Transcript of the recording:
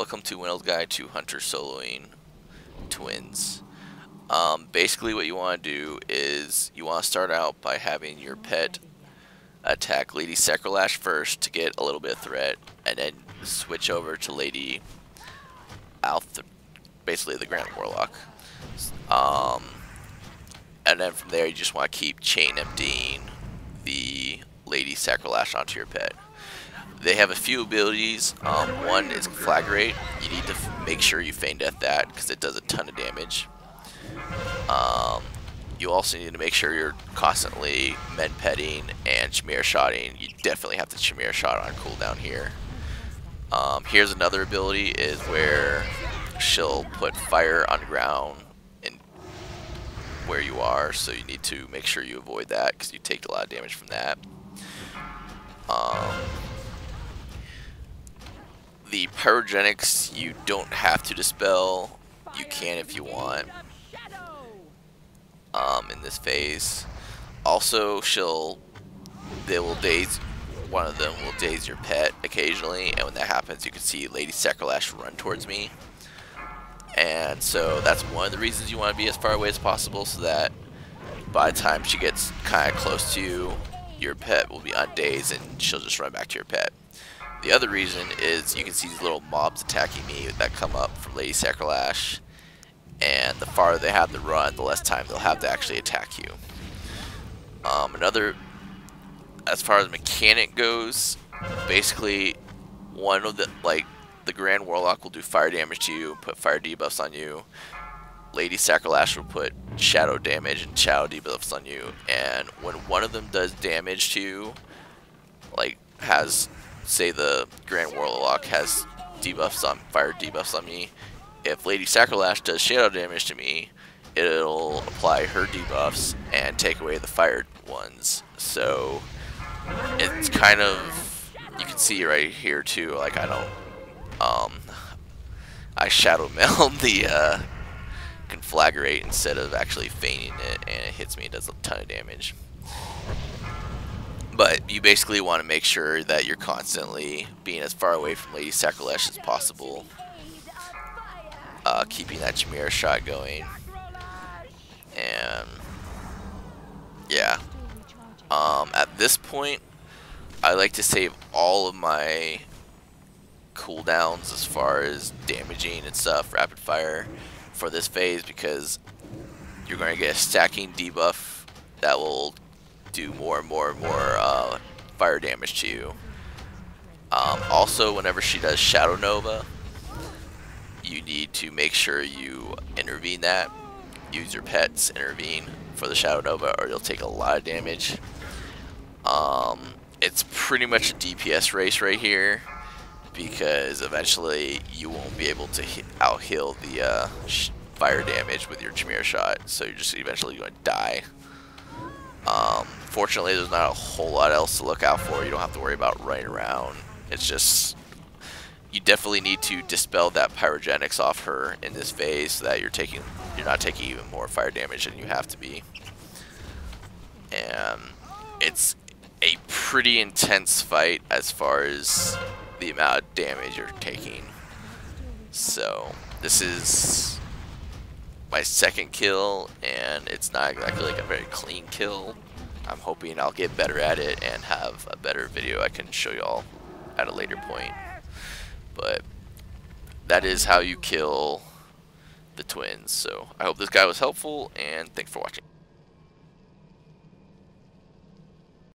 welcome to Wendell's Guide to Hunter Soloing Twins. Basically what you want to do is you want to start out by having your pet attack Lady Sacrolash first to get a little bit of threat, and then switch over to Lady Alth, basically the Grand Warlock. And then from there you just want to keep chain emptying the Lady Sacrolash onto your pet. They have a few abilities. One is Flagrate. You need to make sure you feign death that because it does a ton of damage. You also need to make sure you're constantly mend petting and chimera shotting. You definitely have to chimera shot on cooldown here. Here's another ability is where she'll put fire on the ground and where you are, so you need to make sure you avoid that because you take a lot of damage from that. The pyrogenics you don't have to dispel. You can if you want. In this phase, also they will daze. One of them will daze your pet occasionally, and when that happens, you can see Lady Sacrolash run towards me. And so that's one of the reasons you want to be as far away as possible, so that by the time she gets kind of close to you, your pet will be undazed and she'll just run back to your pet. The other reason is you can see these little mobs attacking me that come up from Lady Sacrolash, and the farther they have to run, the less time they'll have to actually attack you. As far as mechanic goes, basically one of the Grand Warlock will do fire damage to you, put fire debuffs on you. Lady Sacrolash will put shadow damage and shadow debuffs on you, and when one of them does damage to you, say the Grand Warlock has debuffs on fire debuffs on me, if Lady Sacrolash does shadow damage to me, it'll apply her debuffs and take away the fired ones. So it's kind of, you can see right here too, I shadow meld the Conflagrate instead of actually feigning it, and it hits me, it does a ton of damage. But you basically want to make sure that you're constantly being as far away from Lady Sacrolash as possible, keeping that chimera shot going, and yeah. At this point, I like to save all of my cooldowns as far as damaging and stuff, rapid fire, for this phase, because you're going to get a stacking debuff that will do more and more and more fire damage to you. Also, whenever she does Shadow Nova, you need to make sure you intervene that. Use your pets, intervene for the Shadow Nova, or you'll take a lot of damage. It's pretty much a DPS race right here, because eventually you won't be able to out-heal the fire damage with your chimera shot, so you're just eventually going to die. Fortunately, there's not a whole lot else to look out for. You don't have to worry about running around. It's just, you definitely need to dispel that pyrogenics off her in this phase, so that you're not taking even more fire damage than you have to be. And it's a pretty intense fight as far as the amount of damage you're taking. So this is my second kill, and it's not exactly a very clean kill. I'm hoping I'll get better at it and have a better video I can show y'all at a later point. But that is how you kill the twins. So I hope this guide was helpful, and thanks for watching.